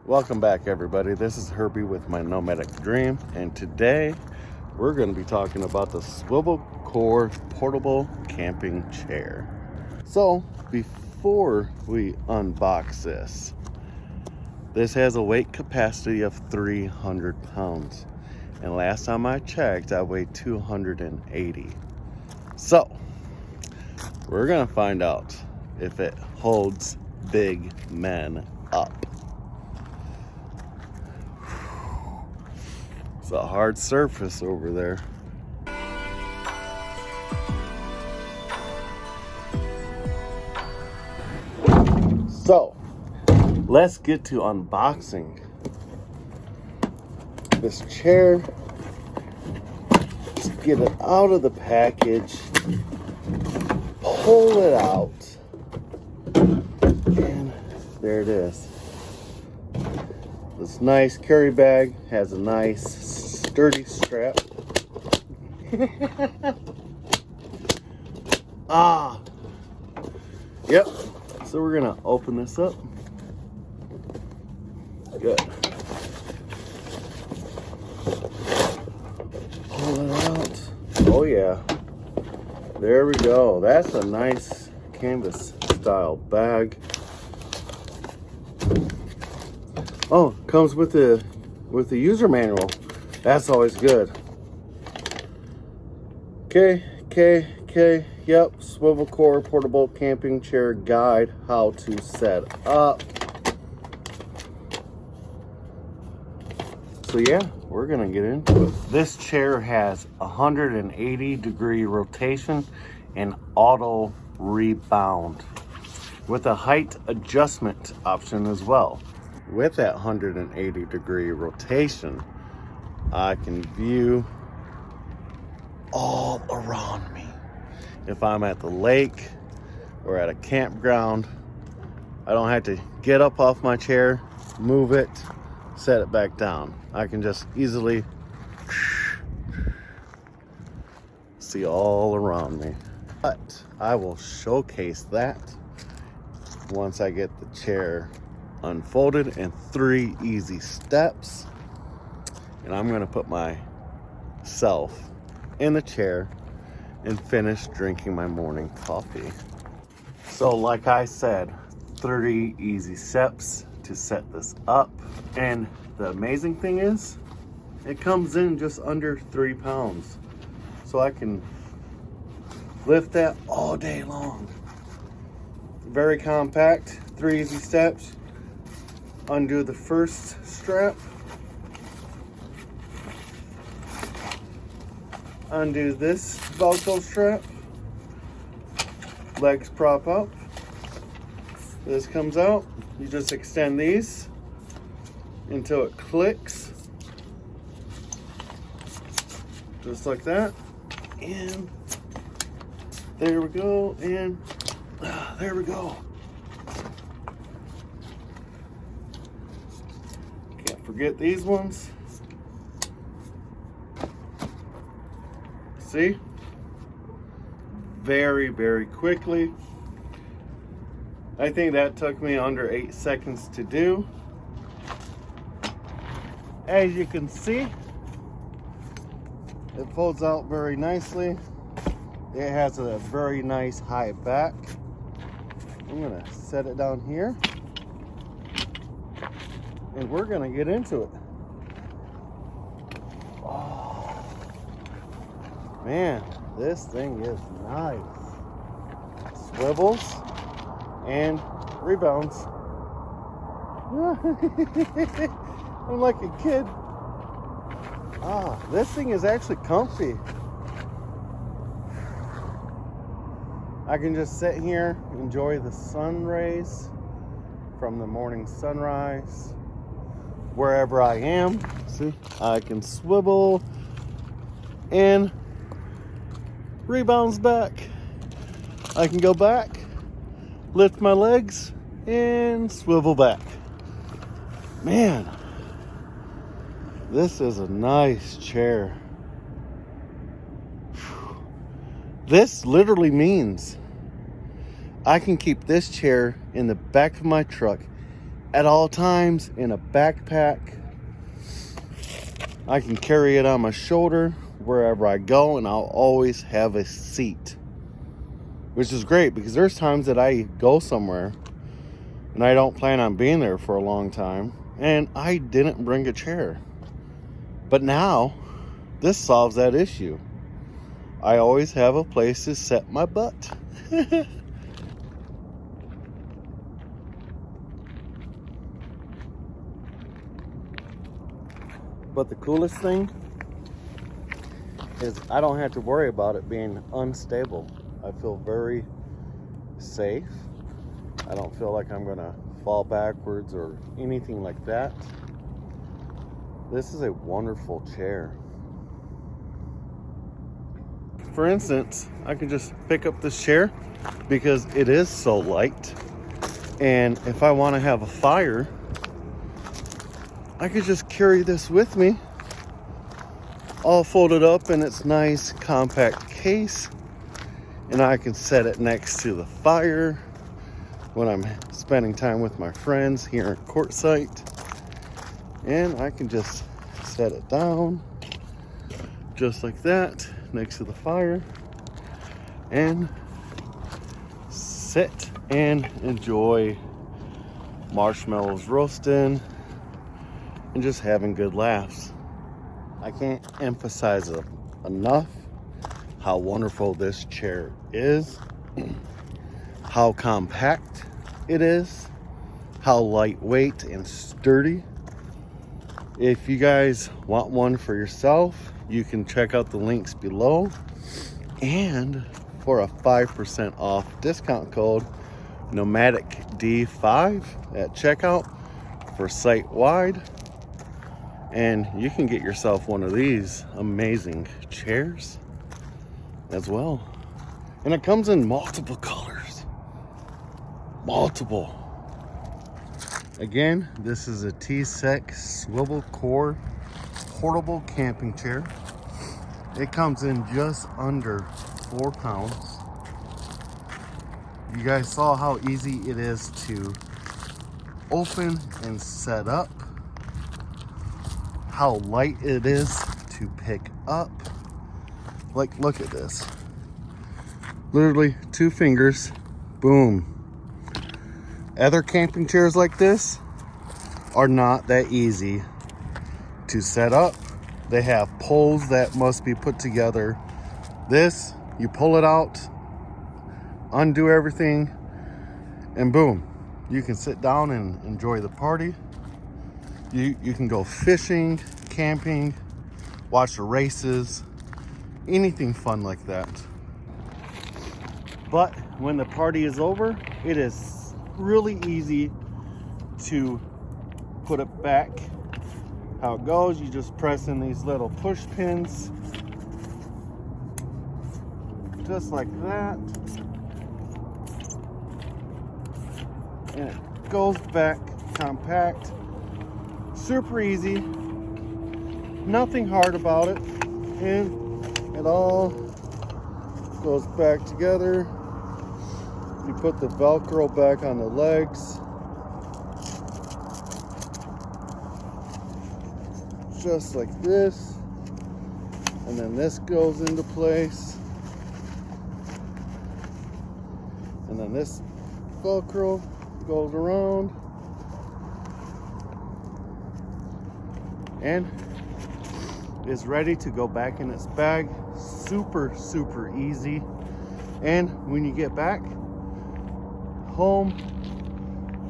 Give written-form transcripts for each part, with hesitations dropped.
Welcome back, everybody. This is Herbie with my Nomadic Dream, and today we're going to be talking about the swivel core portable camping chair. So before we unbox this has a weight capacity of 300 pounds, and last time I checked I weighed 280. So we're going to find out if it holds big men up. It's a hard surface over there. So let's get to unboxing this chair. Let's get it out of the package, pull it out, and there it is. This nice carry bag has a nice sturdy strap. Yep. So we're gonna open this up. Good. Pull it out. Oh yeah. There we go. That's a nice canvas style bag. Oh, comes with the user manual. That's always good. Yep, swivel core portable camping chair guide, how to set up. So yeah, we're gonna get into it. This chair has 180-degree rotation and auto rebound with a height adjustment option as well. With that 180-degree rotation, I can view all around me. If I'm at the lake or at a campground, I don't have to get up off my chair, move it, set it back down. I can just easily see all around me. But I will showcase that once I get the chair unfolded in 3 easy steps. And I'm gonna put myself in the chair and finish drinking my morning coffee. So like I said, 30 easy steps to set this up. And the amazing thing is, it comes in just under 3 pounds. So I can lift that all day long. Very compact, 3 easy steps. Undo the first strap. Undo this Velcro strap. Legs prop up. This comes out. You just extend these until it clicks. Just like that. And there we go. And there we go. Can't forget these ones. See? Very, very quickly. I think that took me under 8 seconds to do. As you can see, it folds out very nicely. It has a very nice high back. I'm gonna set it down here, and we're gonna get into it. Oh, man, this thing is nice. Swivels and rebounds. I'm like a kid. This thing is actually comfy. I can just sit here, enjoy the sun rays from the morning sunrise wherever I am. See, I can swivel and rebounds back. I can go back, lift my legs, and swivel back. Man, this is a nice chair. This literally means I can keep this chair in the back of my truck at all times in a backpack. I can carry it on my shoulder wherever I go, and I'll always have a seat, which is great because there's times that I go somewhere and I don't plan on being there for a long time and I didn't bring a chair. But now this solves that issue. I always have a place to set my butt. But the coolest thing is I don't have to worry about it being unstable. I feel very safe. I don't feel like I'm gonna fall backwards or anything like that. This is a wonderful chair. For instance, I can just pick up this chair because it is so light. And if I want to have a fire, I could just carry this with me, all folded up in its nice compact case, and I can set it next to the fire when I'm spending time with my friends here at Quartzsite. And I can just set it down just like that next to the fire and sit and enjoy marshmallows roasting and just having good laughs. I can't emphasize enough how wonderful this chair is, how compact it is, how lightweight and sturdy. If you guys want one for yourself, you can check out the links below. And for a 5% off discount code, Nomadic D5 at checkout for site-wide. And you can get yourself one of these amazing chairs as well. And it comes in multiple colors. Multiple. Again, this is a TCEK swivel core portable camping chair. It comes in just under 4 pounds. You guys saw how easy it is to open and set up. How light it is to pick up. Like, look at this. Literally 2 fingers, boom. Other camping chairs like this are not that easy to set up. They have poles that must be put together. This, you pull it out, undo everything, and boom, you can sit down and enjoy the party. You can go fishing, camping, watch the races, anything fun like that. But when the party is over, it is really easy to put it back. How it goes, you just press in these little push pins, just like that, and it goes back compact. Super easy, nothing hard about it, and it all goes back together. You put the Velcro back on the legs, just like this, and then this goes into place, and then this Velcro goes around, and is ready to go back in its bag. Super, super easy. And when you get back home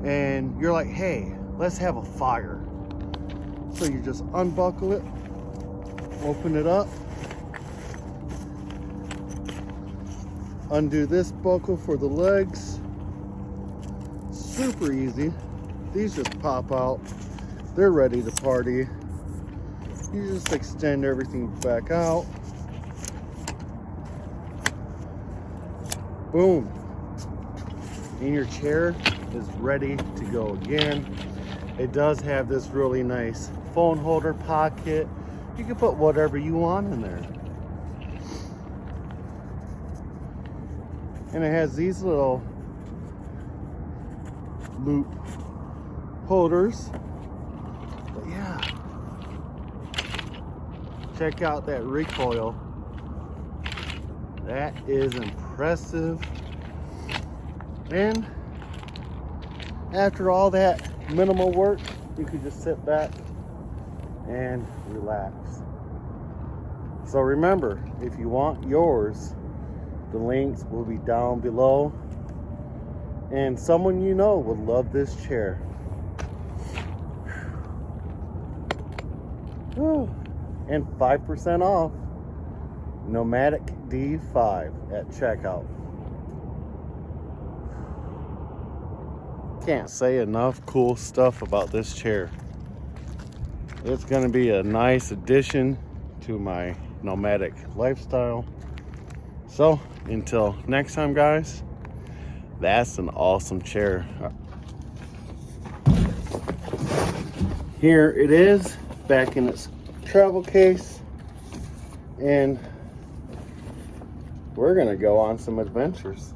and you're like, hey, let's have a fire. So you just unbuckle it, open it up, undo this buckle for the legs. Super easy. These just pop out. They're ready to party. You just extend everything back out. Boom. And your chair is ready to go again. It does have this really nice phone holder pocket. You can put whatever you want in there. And it has these little loop holders. But yeah, check out that recoil. That is impressive. And after all that minimal work, you can just sit back and relax. So remember, if you want yours, the links will be down below. And someone you know would love this chair. Whew. And 5% off Nomadic D5 at checkout. Can't say enough cool stuff about this chair. It's going to be a nice addition to my nomadic lifestyle. So until next time, guys, that's an awesome chair. Here it is back in its travel case, and we're gonna go on some adventures.